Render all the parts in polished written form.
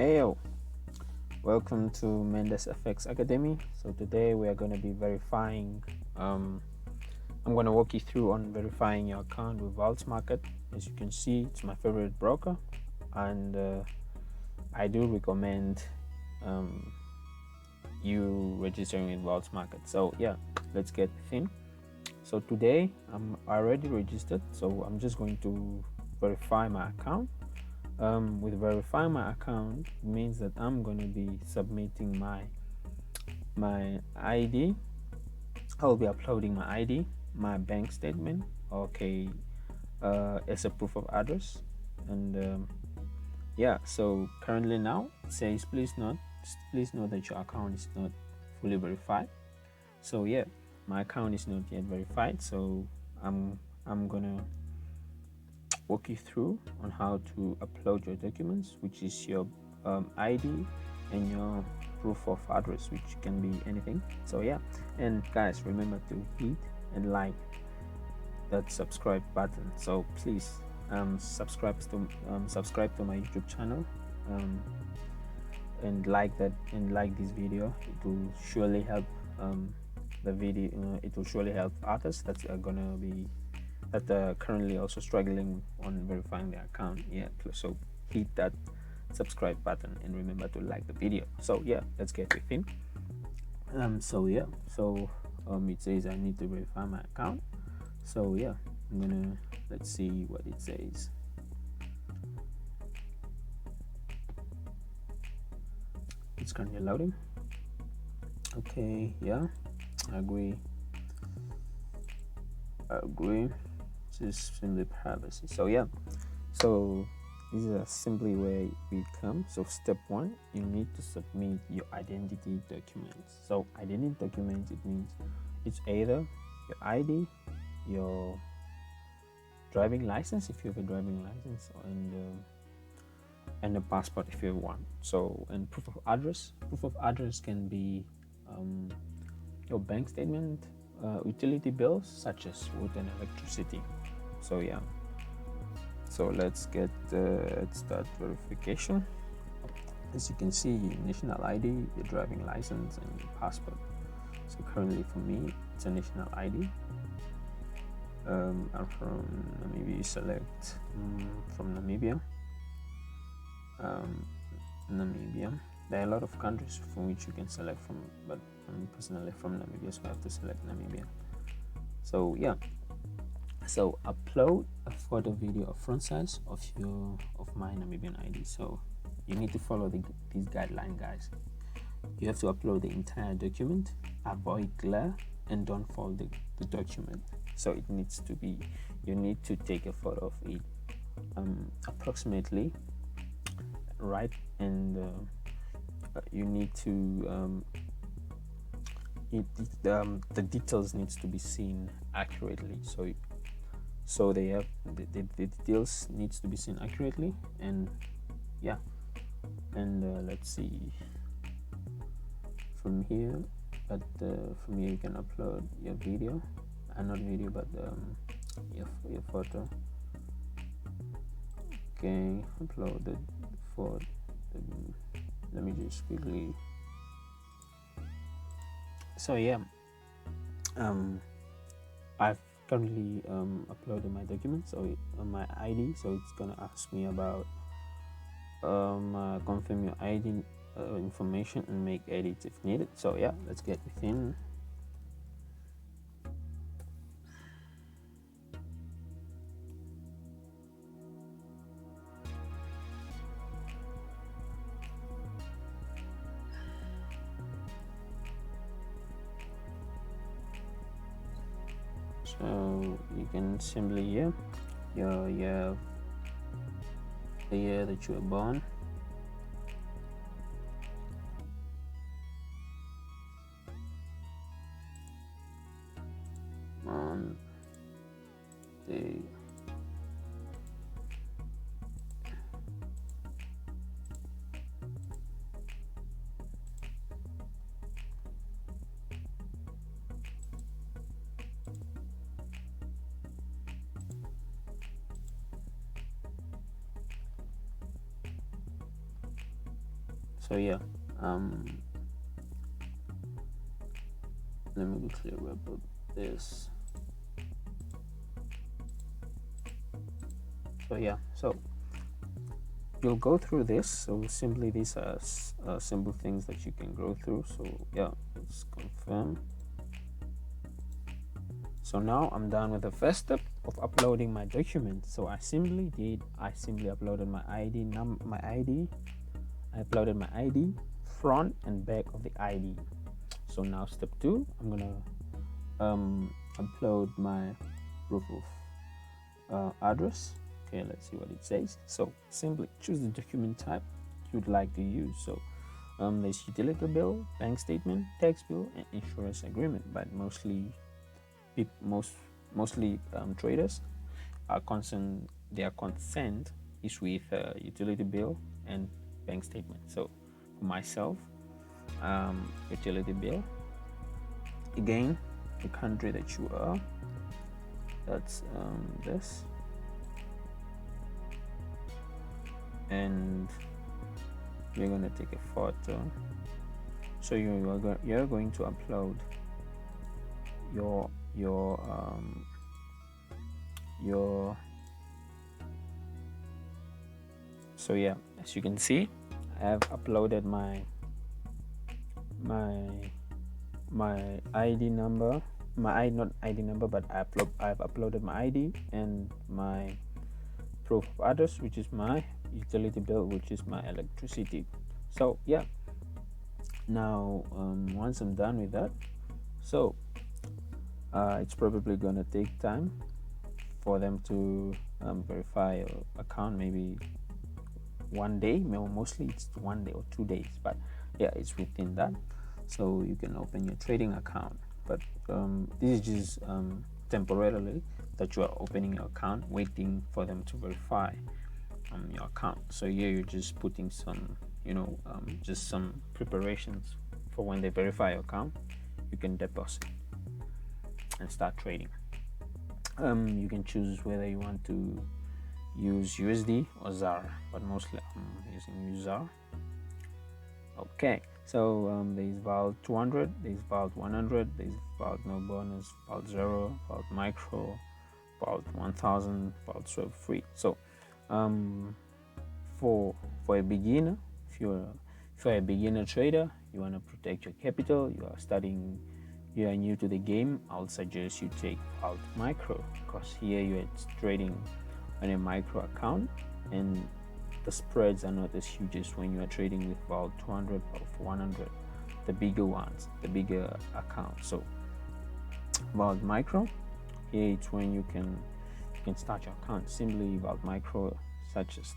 Heyo, welcome to Mendes FX Academy. So today we are going to be verifying. I'm going to walk you through on verifying your account with market. As you can see, it's my favorite broker, and I do recommend you registering with market. So yeah, let's get within. So today I'm already registered, so I'm just going to verify my account. With verifying my account, it means that I'm going to be submitting my ID. I'll be uploading my ID, my bank statement, okay, as a proof of address. And yeah, so currently now it says please note that your account is not fully verified. So yeah, my account is not yet verified, so I'm gonna walk you through on how to upload your documents, which is your ID and your proof of address, which can be anything. So yeah, and guys, remember to hit and like that subscribe button. So please subscribe to my YouTube channel, and like this video. It will surely help the video. It will surely help others that are gonna be currently also struggling on verifying their account. Yeah, so hit that subscribe button and remember to like the video. So yeah, let's get within. So yeah, it says I need to verify my account. So yeah, let's see what it says. It's currently loading. Okay, yeah, agree. Just simply privacy. So yeah, so this is simply where we come. So step one, you need to submit your identity documents. So identity documents, it means it's either your ID, your driving license if you have a driving license, and a passport if you have one. So, and proof of address. Proof of address can be your bank statement, utility bills such as water and electricity. So yeah, so let's start verification. As you can see, national ID, your driving license, and your passport. So currently for me, it's a national ID. I'm from Namibia. You select from Namibia. Namibia. There are a lot of countries from which you can select from, but I'm personally from Namibia, so I have to select Namibia. So yeah, so upload a photo, video, or front size of my Namibian ID. So you need to follow these guidelines, guys. You have to upload the entire document, avoid glare, and don't fold the document. So it needs to be, you need to take a photo of it approximately right, and you need to the details needs to be seen accurately. So they have the details needs to be seen accurately, and yeah, and let's see from here. But from here you can upload your video, not video, but your photo. Okay, upload the photo. Let me just quickly. So yeah, I've currently uploaded my documents, so on my ID. So it's gonna ask me about confirm your ID information and make edits if needed. So yeah, let's get within. So you can simply the year that you were born, on the So yeah, let me quickly wrap up this. So yeah, so you'll go through this. So simply these are simple things that you can go through. So yeah, let's confirm. So now I'm done with the first step of uploading my document. So I simply uploaded my ID I uploaded my ID, front and back of the ID. So now step 2, I'm gonna upload my proof of address. Okay, let's see what it says. So simply choose the document type you'd like to use. So there's utility bill, bank statement, tax bill, and insurance agreement. But mostly traders are concerned. Their consent is with utility bill and bank statement. So for myself, utility bill. Again, the country that you are. That's this. And you're gonna take a photo. So you're going to upload your so yeah, as you can see, I have uploaded my ID number, not ID number, but I've uploaded my ID and my proof of address, which is my utility bill, which is my electricity. So yeah, now once I'm done with that, so it's probably gonna take time for them to verify your account, maybe one day, mostly it's 1 day or 2 days, but yeah, it's within that. So you can open your trading account, but this is just temporarily that you are opening your account, waiting for them to verify your account. So here you're just putting some, just some preparations for when they verify your account, you can deposit and start trading. You can choose whether you want to use USD or ZAR, but mostly I'm using ZAR. Okay, so there's VAL 200, there's VAL 100, there's VAL no bonus, VAL 0, VAL micro, VAL 1000, VAL 12 free. So for a beginner, if you're a beginner trader, you want to protect your capital, you are new to the game, I'll suggest you take VAL micro, because here you're trading on a micro account and the spreads are not as huge as when you are trading with VAL 200 or 100, the bigger ones, the bigger accounts. So VAL micro, here it's when you can start your account. Simply VAL micro, such as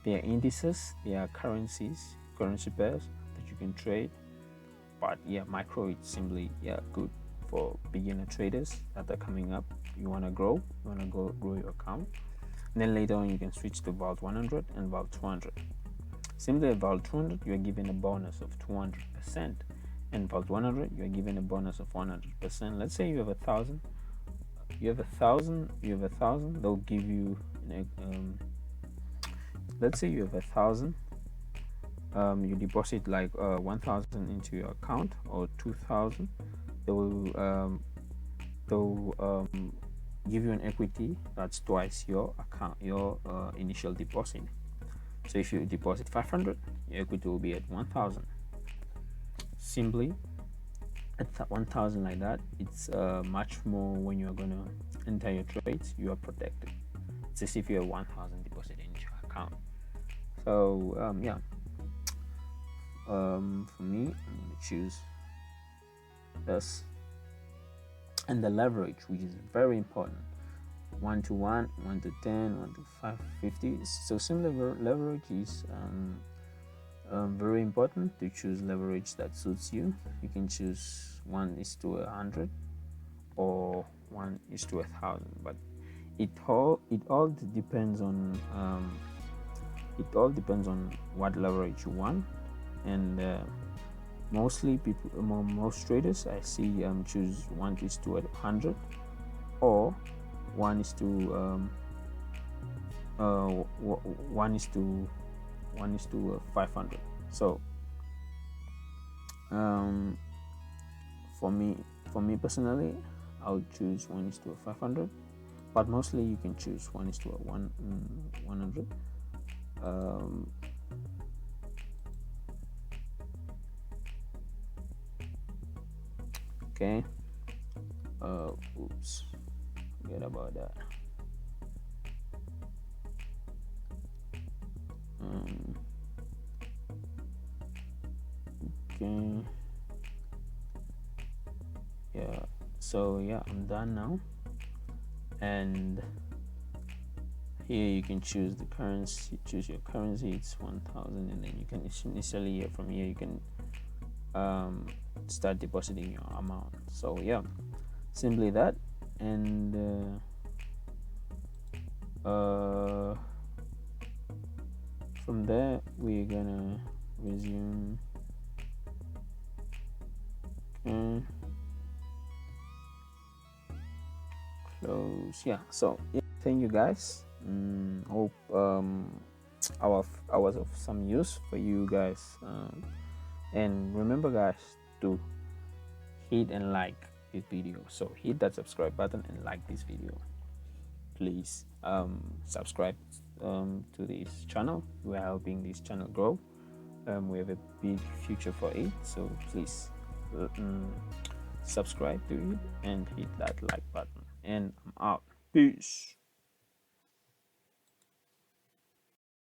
there are indices, there are currency pairs that you can trade. But yeah, micro, it's simply good for beginner traders that are coming up. You want to grow your account. And then later on you can switch to VAL 100 and VAL 200. Simply at VAL 200 you are given a bonus of 200%, and VAL 100 you are given a bonus of 100%. Let's say you have 1,000, they'll give you let's say you have 1,000, you deposit like 1,000 into your account, or 2,000, they'll give you an equity that's twice your initial deposit. So if you deposit 500, your equity will be at 1,000. Simply at 1,000 like that, it's much more. When you're gonna enter your trades, you are protected. It's as if you have 1,000 deposit into your account. So for me, I'm gonna choose this. And the leverage, which is very important, 1 to 1, 1 to 10, 1 to 550. So similar leverage is very important to choose leverage that suits you. You can choose 1:100 or 1:1,000, but it all depends on what leverage you want. And most traders I see choose 1:100 or 1:500. So um for me for me personally, I'll choose 1:500, but mostly you can choose 1:100. um okay. Oops, forget about that. um okay, yeah. So yeah, I'm done now. And here you can choose the currency, choose your currency. It's 1000, and then you can initially, here from here you can um start depositing your amount. So yeah, simply that. And from there we're gonna resume. Okay, close. Yeah, so yeah, thank you guys. Hope I was of some use for you guys. And remember guys, to hit and like this video. So hit that subscribe button and like this video, please. Subscribe to this channel. We are helping this channel grow. We have a big future for it, so please subscribe to it and hit that like button. And I'm out. Peace.